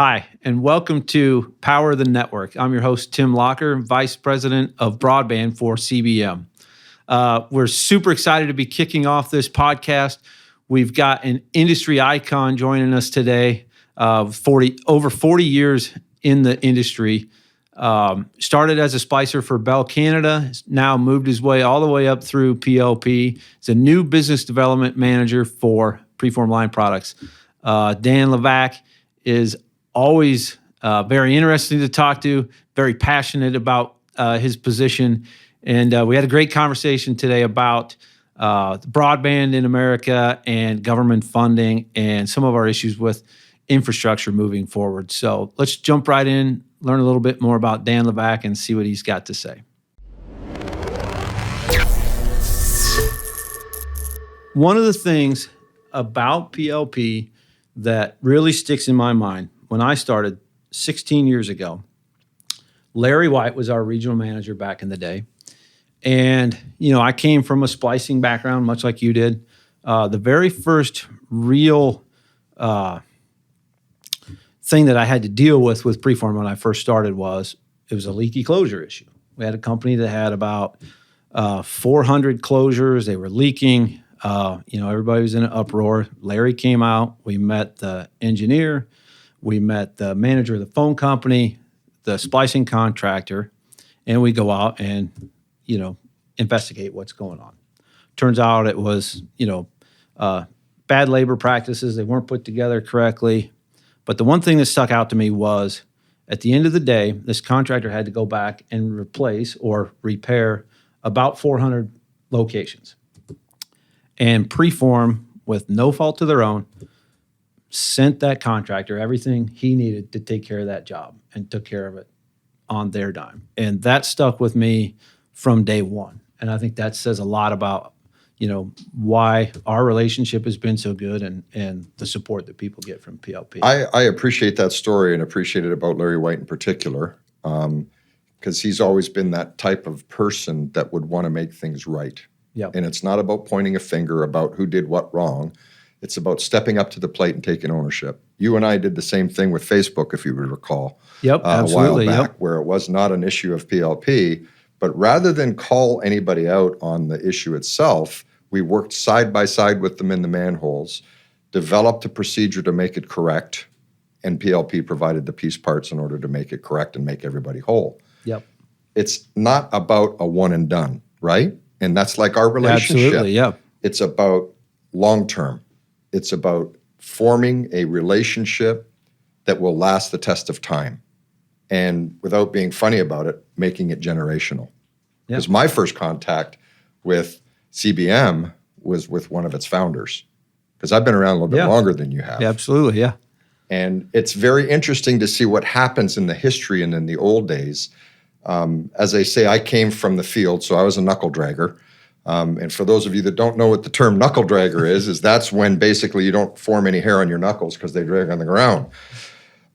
Hi, and welcome to Power the Network. I'm your host, Tim Locker, Vice President of Broadband for CBM. We're super excited to be kicking off this podcast. We've got an industry icon joining us today, over 40 years in the industry. Started as a splicer for Bell Canada, has now moved his way all the way up through PLP. He's a new business development manager for Preformed Line Products. Dan Levac is always very interesting to talk to, very passionate about his position. And we had a great conversation today about broadband in America and government funding and some of our issues with infrastructure moving forward. So let's jump right in, learn a little bit more about Dan Levac and see what he's got to say. One of the things about PLP that really sticks in my mind, when I started 16 years ago, Larry White was our regional manager back in the day. And, I came from a splicing background, much like you did. The very first real thing that I had to deal with Preform when I first started was a leaky closure issue. We had a company that had about 400 closures. They were leaking. Everybody was in an uproar. Larry came out. We met the engineer. We met the manager of the phone company, the splicing contractor, and we go out and, investigate what's going on. Turns out it was, bad labor practices. They weren't put together correctly. But the one thing that stuck out to me was at the end of the day, this contractor had to go back and replace or repair about 400 locations. And Preform, with no fault of their own, sent that contractor everything he needed to take care of that job and took care of it on their dime. And that stuck with me from day one. And I think that says a lot about, why our relationship has been so good and the support that people get from PLP. I appreciate that story and appreciate it about Larry White in particular, because he's always been that type of person that would want to make things right. Yep. And it's not about pointing a finger about who did what wrong. It's about stepping up to the plate and taking ownership. You and I did the same thing with Facebook, if you would recall. Yep, absolutely. A while back, where it was not an issue of PLP, but rather than call anybody out on the issue itself, we worked side by side with them in the manholes, developed a procedure to make it correct, and PLP provided the piece parts in order to make it correct and make everybody whole. Yep. It's not about a one and done, right? And that's like our relationship. Absolutely, yeah. It's about long term. It's about forming a relationship that will last the test of time. And without being funny about it, making it generational. Because my first contact with CBM was with one of its founders. Because I've been around a little bit longer than you have. Yeah, absolutely, yeah. And it's very interesting to see what happens in the history and in the old days. As I say, I came from the field, so I was a knuckle dragger. And for those of you that don't know what the term knuckle dragger is that's when basically you don't form any hair on your knuckles because they drag on the ground.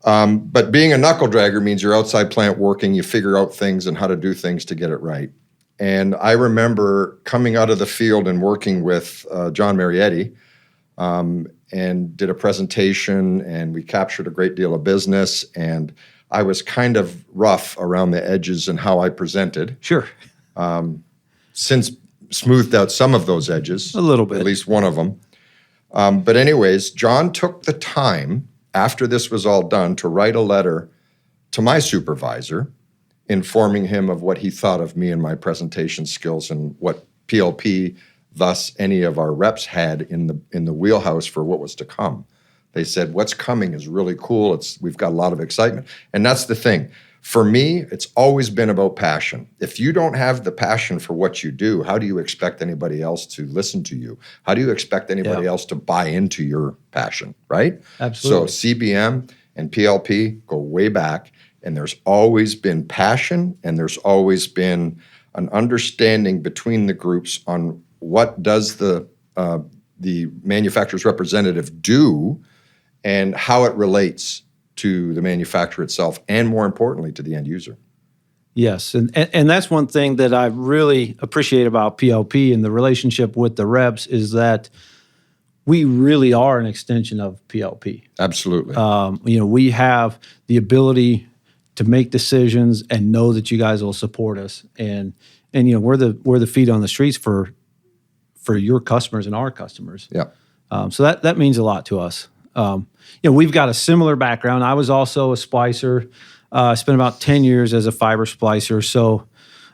But being a knuckle dragger means you're outside plant working, you figure out things and how to do things to get it right. And I remember coming out of the field and working with John Marietti and did a presentation, and we captured a great deal of business. And I was kind of rough around the edges in how I presented. Sure. Since smoothed out some of those edges. A little bit. At least one of them. But anyways, John took the time after this was all done to write a letter to my supervisor informing him of what he thought of me and my presentation skills and what PLP, thus any of our reps had in the wheelhouse for what was to come. They said, what's coming is really cool. We've got a lot of excitement. And that's the thing. For me, it's always been about passion. If you don't have the passion for what you do, how do you expect anybody else to listen to you? How do you expect anybody else to buy into your passion, right? Absolutely. So CBM and PLP go way back, and there's always been passion, and there's always been an understanding between the groups on what does the manufacturer's representative do and how it relates to the manufacturer itself, and more importantly, to the end user. Yes, and that's one thing that I really appreciate about PLP and the relationship with the reps is that we really are an extension of PLP. Absolutely. We have the ability to make decisions and know that you guys will support us, and we're the feet on the streets for your customers and our customers. Yeah. So that means a lot to us. We've got a similar background. I was also a splicer. I spent about 10 years as a fiber splicer, so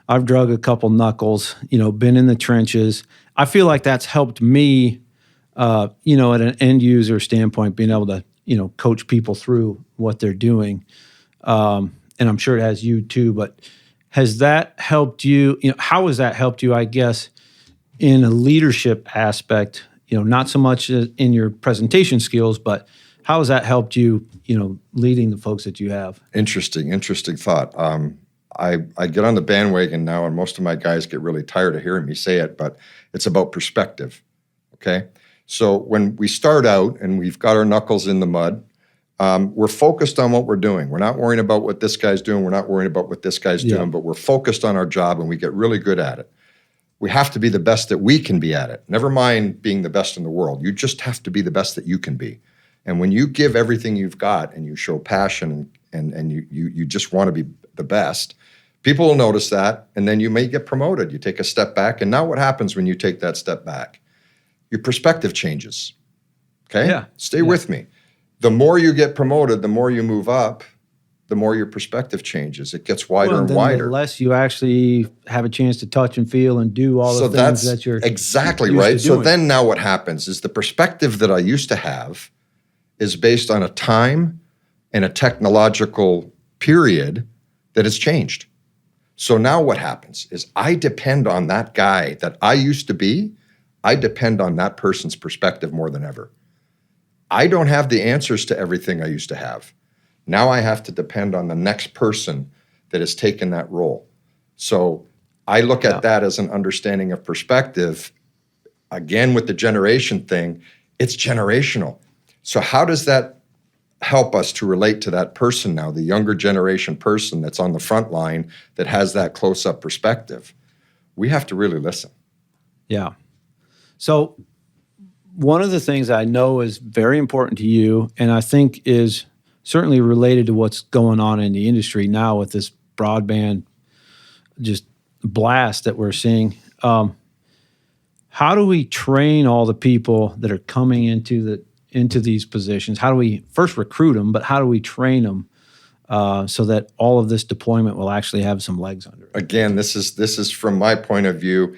I've drug a couple knuckles. Been in the trenches. I feel like that's helped me. At an end user standpoint, being able to, coach people through what they're doing. And I'm sure it has you too, but has that helped you? How has that helped you, I guess, in a leadership aspect? Not so much in your presentation skills, but how has that helped you, leading the folks that you have? Interesting thought. I get on the bandwagon now, and most of my guys get really tired of hearing me say it, but it's about perspective, okay? So when we start out and we've got our knuckles in the mud, we're focused on what we're doing. We're not worrying about what this guy's doing. We're not worrying about what this guy's doing, but we're focused on our job and we get really good at it. We have to be the best that we can be at it. Never mind being the best in the world. You just have to be the best that you can be. And when you give everything you've got and you show passion and you just want to be the best, people will notice that, and then you may get promoted. You take a step back, and now what happens when you take that step back? Your perspective changes, okay? Yeah. Stay with me. The more you get promoted, the more you move up, the more your perspective changes. It gets wider and wider. The less you actually have a chance to touch and feel and do all the things that you're exactly right. So then now what happens is the perspective that I used to have is based on a time and a technological period that has changed. So now what happens is I depend on that guy that I used to be. I depend on that person's perspective more than ever. I don't have the answers to everything I used to have. Now I have to depend on the next person that has taken that role. So I look at that as an understanding of perspective. Again, with the generation thing, it's generational. So how does that help us to relate to that person now, the younger generation person that's on the front line that has that close-up perspective? We have to really listen. Yeah. So one of the things I know is very important to you, and I think is certainly related to what's going on in the industry now with this broadband just blast that we're seeing. How do we train all the people that are coming into these positions? How do we first recruit them, but how do we train them so that all of this deployment will actually have some legs under it? Again, this is from my point of view.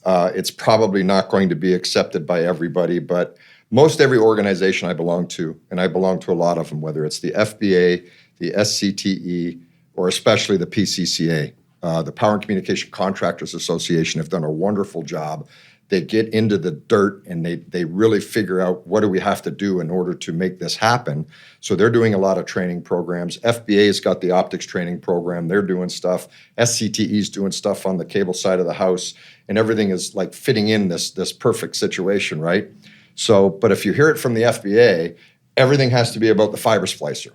It's probably not going to be accepted by everybody, but most every organization I belong to, and I belong to a lot of them, whether it's the FBA, the SCTE, or especially the PCCA, the Power and Communication Contractors Association, have done a wonderful job. They get into the dirt and they really figure out what do we have to do in order to make this happen. So they're doing a lot of training programs. FBA's got the optics training program. They're doing stuff. SCTE's doing stuff on the cable side of the house, and everything is like fitting in this perfect situation, right? So, but if you hear it from the FBA, everything has to be about the fiber splicer,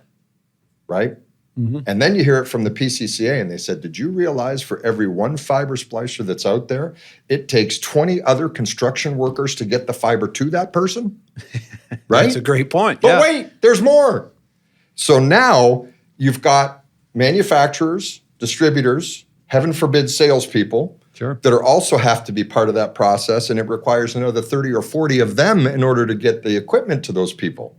right? Mm-hmm. And then you hear it from the PCCA, and they said, did you realize for every one fiber splicer that's out there, it takes 20 other construction workers to get the fiber to that person? Right? That's a great point. But wait, there's more. So now you've got manufacturers, distributors, heaven forbid salespeople, that are also have to be part of that process, and it requires another 30 or 40 of them in order to get the equipment to those people.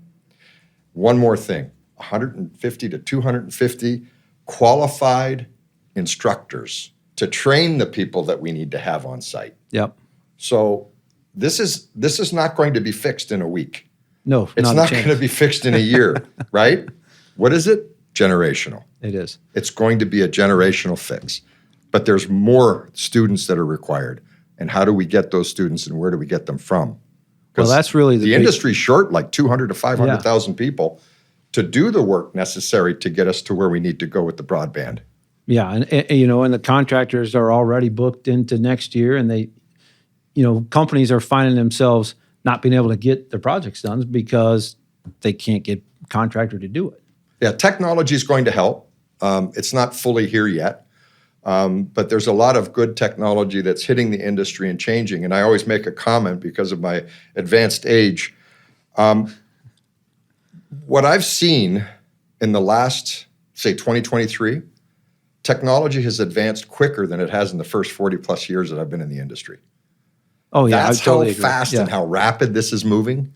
One more thing. 150 to 250 qualified instructors to train the people that we need to have on site. Yep. So this is not going to be fixed in a week. No, it's not going to be fixed in a year, right? What is it? Generational. It is. It's going to be a generational fix. But there's more students that are required. And how do we get those students, and where do we get them from? Well, that's really the industry's short, like 200 to 500,000 people to do the work necessary to get us to where we need to go with the broadband. Yeah, and the contractors are already booked into next year, and they, companies are finding themselves not being able to get their projects done because they can't get a contractor to do it. Yeah, technology is going to help. It's not fully here yet, but there's a lot of good technology that's hitting the industry and changing. And I always make a comment because of my advanced age. What I've seen in the last, say, 2023, technology has advanced quicker than it has in the first 40 plus years that I've been in the industry. Oh, yeah. That's I totally how agree. fast Yeah. and how rapid this is moving.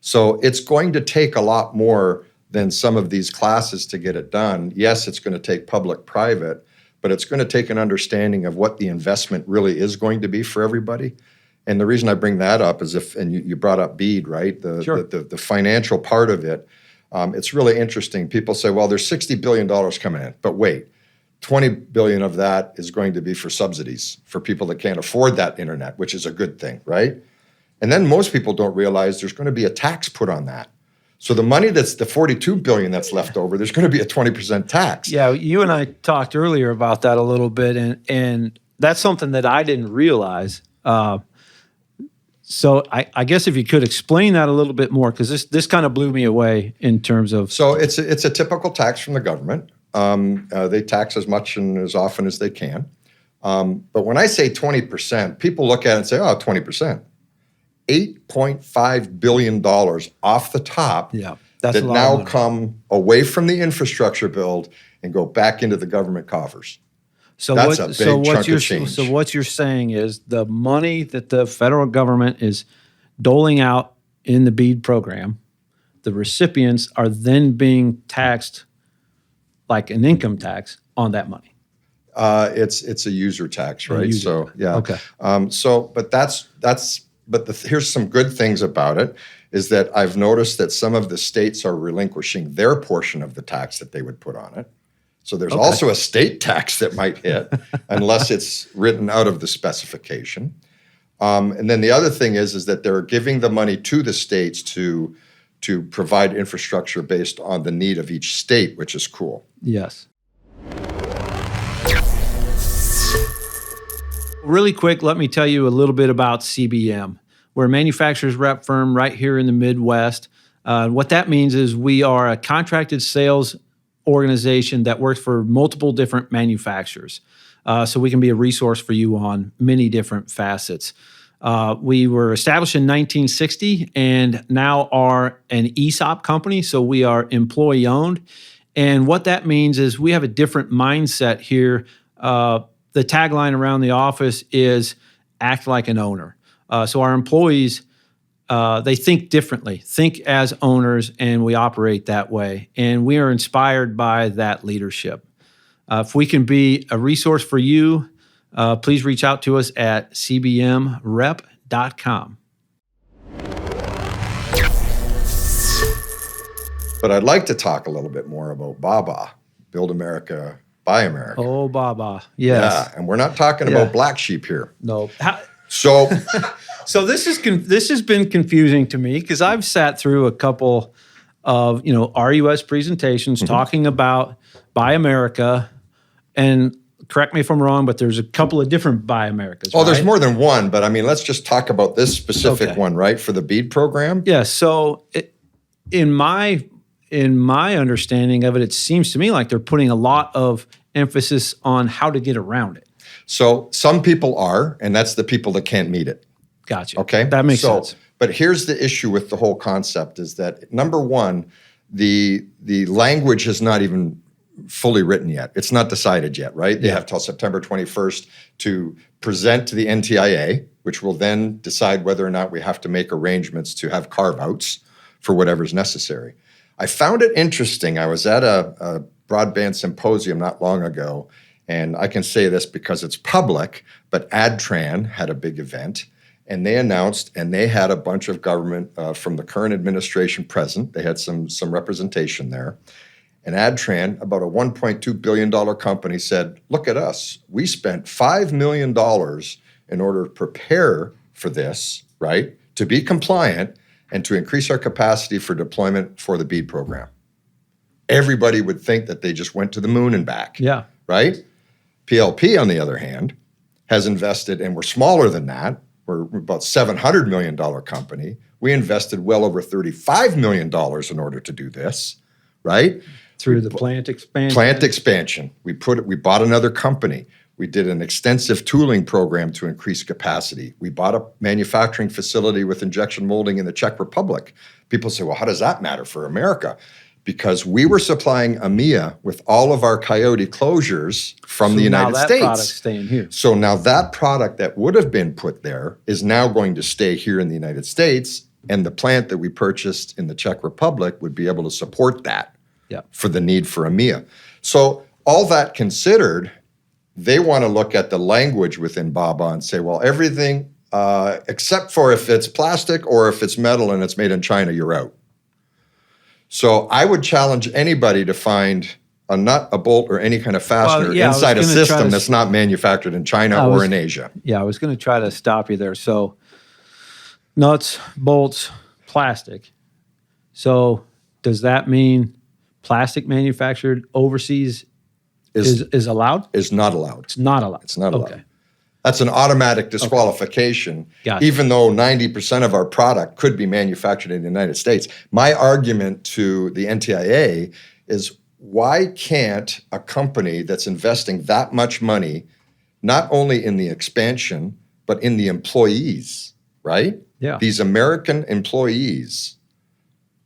So it's going to take a lot more than some of these classes to get it done. Yes, it's going to take public-private, but it's going to take an understanding of what the investment really is going to be for everybody. And the reason I bring that up is and you brought up BEAD, right? The financial part of it. It's really interesting. People say, well, there's $60 billion coming in, but wait, 20 billion of that is going to be for subsidies for people that can't afford that internet, which is a good thing, right? And then most people don't realize there's going to be a tax put on that. So the money that's the 42 billion that's left over, there's going to be a 20% tax. Yeah, you and I talked earlier about that a little bit, and that's something that I didn't realize. So I guess if you could explain that a little bit more, because this kind of blew me away in terms of. So it's a typical tax from the government. They tax as much and as often as they can. But when I say 20%, people look at it and say, oh, 20%. $8.5 billion off the top that's that now come away from the infrastructure build and go back into the government coffers. So that's a big chunk of change. So what you're saying is the money that the federal government is doling out in the BEAD program, the recipients are then being taxed like an income tax on that money. It's a user tax, right? So yeah. Okay. Here's some good things about it is that I've noticed that some of the states are relinquishing their portion of the tax that they would put on it. So there's also a state tax that might hit unless it's written out of the specification. And then the other thing is that they're giving the money to the states to provide infrastructure based on the need of each state, which is cool. Yes. Really quick, let me tell you a little bit about CBM. We're a manufacturer's rep firm right here in the Midwest. What that means is we are a contracted sales organization that works for multiple different manufacturers. So we can be a resource for you on many different facets. We were established in 1960 and now are an ESOP company, so we are employee owned. And what that means is we have a different mindset here. The tagline around the office is act like an owner. So our employees, they think differently, think as owners, and we operate that way. And we are inspired by that leadership. If we can be a resource for you, please reach out to us at cbmrep.com. But I'd like to talk a little bit more about BABA, Build America, Buy America. Oh, BABA, yes. Yeah, and we're not talking about black sheep here. No. So this has been confusing to me because I've sat through a couple of RUS presentations talking about Buy America, and correct me if I'm wrong, but there's a couple of different Buy Americas. Oh, right? There's more than one, but I mean, let's just talk about this specific one, right, for the BEAD program. Yeah. So in my understanding of it, it seems to me like they're putting a lot of emphasis on how to get around it. So some people are, and that's the people that can't meet it. Gotcha. Okay. That makes sense. But here's the issue with the whole concept is that, number one, the language has not even fully written yet. It's not decided yet, right? They have till September 21st to present to the NTIA, which will then decide whether or not we have to make arrangements to have carve-outs for whatever's necessary. I found it interesting. I was at a broadband symposium not long ago, and I can say this because it's public, but AdTran had a big event, and they announced, and they had a bunch of government from the current administration present. They had some representation there. And AdTran, about a $1.2 billion company, said, look at us. We spent $5 million in order to prepare for this, right, to be compliant, and to increase our capacity for deployment for the BEAD program. Everybody would think that they just went to the moon and back. Yeah. Right? PLP, on the other hand, has invested, and we're smaller than that. We're about $700 million company. We invested well over $35 million in order to do this, right? Through the plant expansion. Plant expansion. We bought another company. We did an extensive tooling program to increase capacity. We bought a manufacturing facility with injection molding in the Czech Republic People say, well, how does that matter for America? Because we were supplying EMEA with all of our Coyote closures from the United now that States. product's staying here. So now that product that would have been put there is now going to stay here in the United States, and the plant that we purchased in the Czech Republic would be able to support that for the need for EMEA. So all that considered, they want to look at the language within BABA and say, well, everything except for if it's plastic or if it's metal and it's made in China, you're out. So I would challenge anybody to find a nut, a bolt, or any kind of fastener inside a system that's not manufactured in China or in Asia. Yeah, I was going to try to stop you there. So nuts, bolts, plastic. So does that mean plastic manufactured overseas is allowed? Is not allowed. It's not allowed. It's not allowed. Okay. That's an automatic disqualification, even though 90% of our product could be manufactured in the United States. My argument to the NTIA is, why can't a company that's investing that much money, not only in the expansion, but in the employees, right? Yeah. These American employees,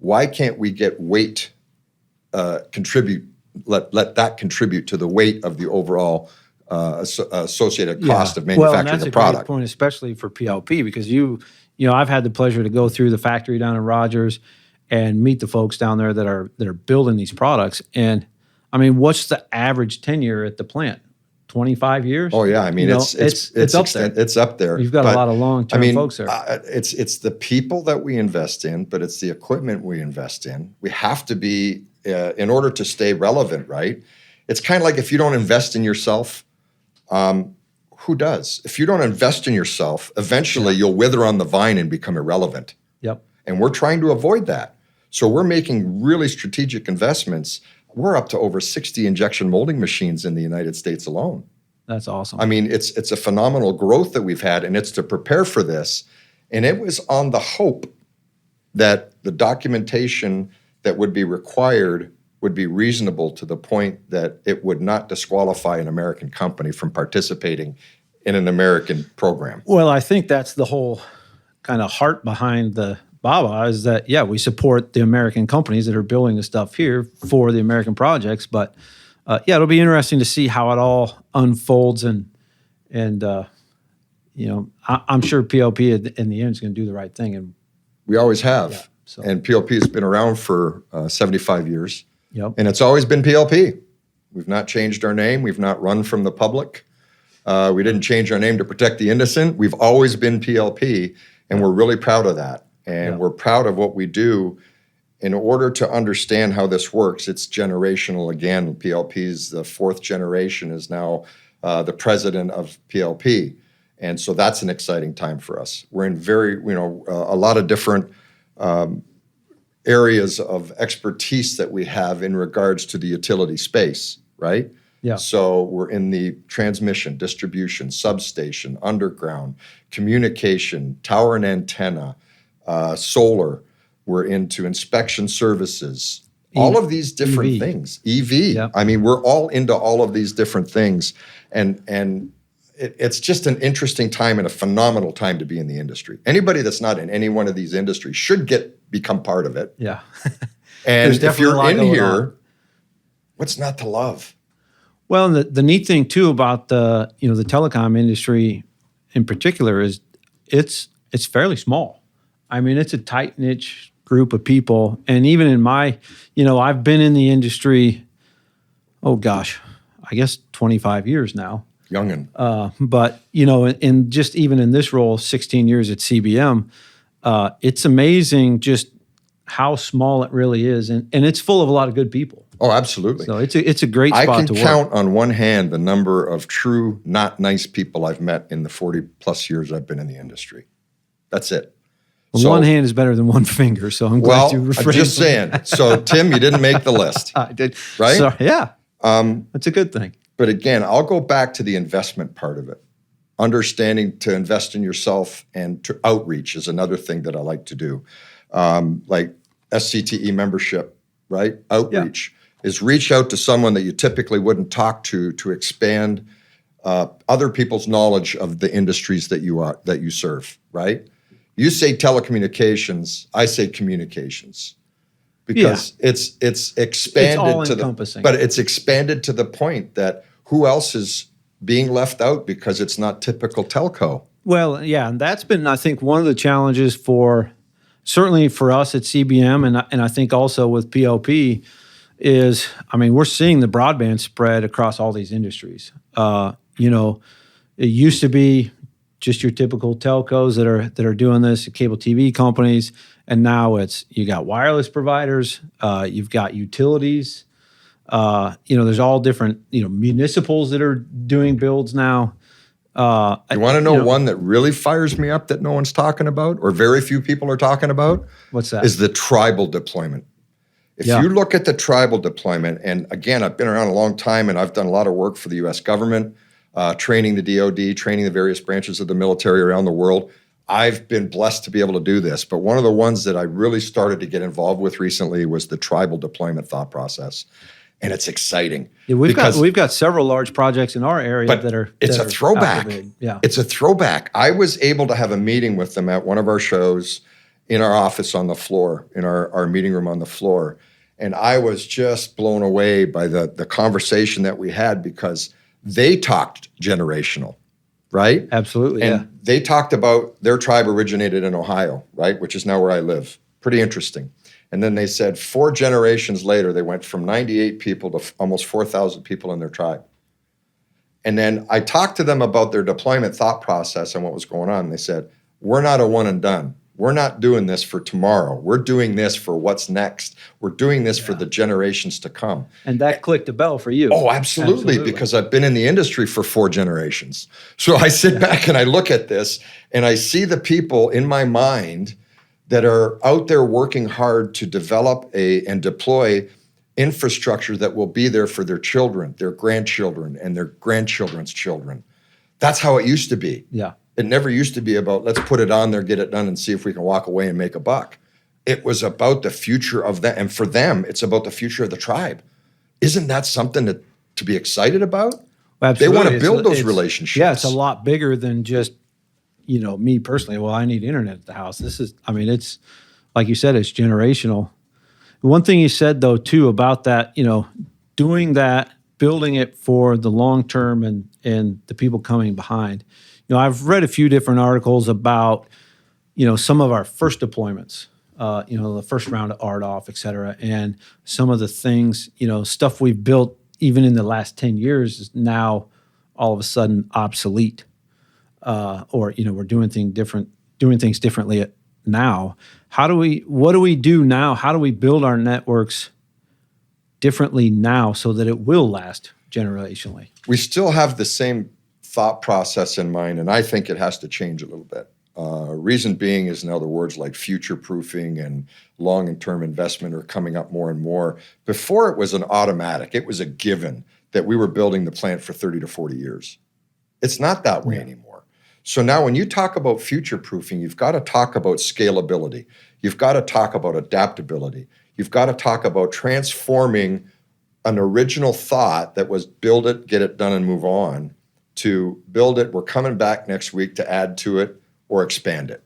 why can't we get weight, contribute, let that contribute to the weight of the overall associated cost of manufacturing that's the product? Great point, especially for PLP, because I've had the pleasure to go through the factory down in Rogers and meet the folks down there that are building these products. And I mean, what's the average tenure at the plant? 25 years? Oh yeah, I mean it's up there. It's up there. You've got a lot of long-term folks there. It's the people that we invest in, but it's the equipment we invest in. We have to be in order to stay relevant, right? It's kind of like if you don't invest in yourself. Who does? If you don't invest in yourself, eventually you'll wither on the vine and become irrelevant. Yep. And we're trying to avoid that. So we're making really strategic investments. We're up to over 60 injection molding machines in the United States alone. That's awesome. I mean, it's a phenomenal growth that we've had, and it's to prepare for this. And it was on the hope that the documentation that would be required would be reasonable to the point that it would not disqualify an American company from participating in an American program. Well, I think that's the whole kind of heart behind the BABA is that, we support the American companies that are building the stuff here for the American projects. But it'll be interesting to see how it all unfolds. And I'm sure PLP in the end is going to do the right thing. And we always have. And PLP has been around for 75 years. Yep. And it's always been PLP. We've not changed our name. We've not run from the public. We didn't change our name to protect the innocent. We've always been PLP, and we're really proud of that. And we're proud of what we do. In order to understand how this works, it's generational again. PLP's the fourth generation is now the president of PLP. And so that's an exciting time for us. We're in a lot of different areas of expertise that we have in regards to the utility space, right? Yeah. So we're in the transmission, distribution, substation, underground, communication, tower and antenna, solar. We're into inspection services, all of these different things. EV. Yep. I mean, we're all into all of these different things. And it's just an interesting time and a phenomenal time to be in the industry. Anybody that's not in any one of these industries should become part of it. Yeah. And if you're in here, what's not to love? Well, and the neat thing too about the telecom industry in particular is it's fairly small. I mean, it's a tight niche group of people. And even in my, I've been in the industry, I guess 25 years now. Youngin'. But, in just even in this role, 16 years at CBM, it's amazing just how small it really is. And it's full of a lot of good people. Oh, absolutely. So it's a great spot to work. I can count on one hand the number of true, not nice people I've met in the 40 plus years I've been in the industry. That's it. Well, one hand is better than one finger, so I'm glad you refrained. I'm just saying. So, Tim, you didn't make the list. I did. Right? So, yeah. That's a good thing. But again, I'll go back to the investment part of it. Understanding to invest in yourself and to outreach is another thing that I like to do. Like SCTE membership, right? Outreach is reach out to someone that you typically wouldn't talk to expand other people's knowledge of the industries that you serve, right? You say telecommunications, I say communications. Because it's expanded to encompassing. but it's expanded to the point that who else is being left out because it's not typical telco. Well, yeah, and that's been, I think, one of the challenges certainly for us at CBM, and I think also with PLP is, I mean, we're seeing the broadband spread across all these industries. It used to be just your typical telcos that are doing this, cable TV companies, and now you got wireless providers, you've got utilities, there's all different, municipals that are doing builds now. You want to know one that really fires me up that no one's talking about, or very few people are talking about? What's that? Is the tribal deployment. If you look at the tribal deployment, and again, I've been around a long time and I've done a lot of work for the U.S. government, training the DoD, training the various branches of the military around the world. I've been blessed to be able to do this, but one of the ones that I really started to get involved with recently was the tribal deployment thought process. And it's exciting. Yeah, we've got several large projects in our area that are. It's a throwback. Yeah, it's a throwback. I was able to have a meeting with them at one of our shows in our office on the floor, in our meeting room on the floor, and I was just blown away by the conversation that we had because they talked generational, right? Absolutely. And they talked about their tribe originated in Ohio, right, which is now where I live. Pretty interesting. And then they said 4 generations later, they went from 98 people to almost 4,000 people in their tribe. And then I talked to them about their deployment thought process and what was going on. They said, we're not a one and done. We're not doing this for tomorrow. We're doing this for what's next. We're doing this for the generations to come. And that clicked a bell for you. Oh, absolutely, because I've been in the industry for 4 generations. So I sit back and I look at this and I see the people in my mind that are out there working hard to develop and deploy infrastructure that will be there for their children, their grandchildren, and their grandchildren's children. That's how it used to be. Yeah. It never used to be about, let's put it on there, get it done, and see if we can walk away and make a buck. It was about the future of them. And for them, it's about the future of the tribe. Isn't that something to be excited about? Well, they want to build those relationships. Yeah, it's a lot bigger than just, me personally. Well, I need internet at the house. It's, like you said, it's generational. One thing you said, though, too, about that, doing that, building it for the long term and the people coming behind. I've read a few different articles about, some of our first deployments, the first round of RDOF, et cetera, and some of the things, stuff we've built even in the last 10 years is now all of a sudden obsolete, or we're doing things differently now. What do we do now? How do we build our networks differently now so that it will last generationally? We still have the same thought process in mind, and I think it has to change a little bit. Reason being is now the words like future-proofing and long-term investment are coming up more and more. Before it was an automatic, it was a given that we were building the plant for 30 to 40 years. It's not that way anymore. So now when you talk about future-proofing, you've got to talk about scalability. You've got to talk about adaptability. You've got to talk about transforming an original thought that was build it, get it done, and move on, to build it, we're coming back next week to add to it or expand it.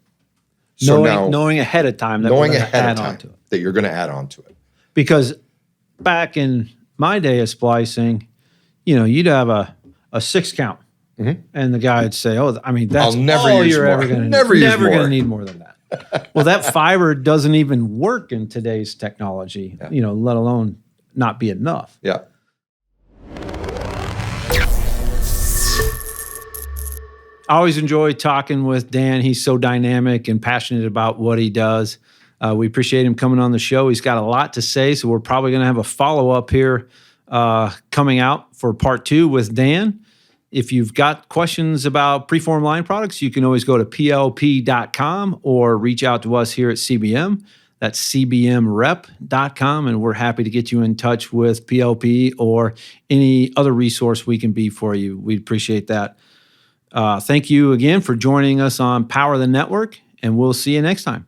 So knowing ahead of time that we're going to add on to it. That you're going to add on to it. Because back in my day of splicing, you'd have a 6 count. Mm-hmm. And the guy would say, that's I'll never all use you're more. ever going to need. Never going to need more than that. Well, that fiber doesn't even work in today's technology, let alone not be enough. Yeah. I always enjoy talking with Dan. He's so dynamic and passionate about what he does. We appreciate him coming on the show. He's got a lot to say, so we're probably going to have a follow-up here coming out for part 2 with Dan. If you've got questions about Preformed Line Products, you can always go to plp.com or reach out to us here at CBM. That's cbmrep.com, and we're happy to get you in touch with PLP or any other resource we can be for you. We'd appreciate that. Thank you again for joining us on Power the Network, and we'll see you next time.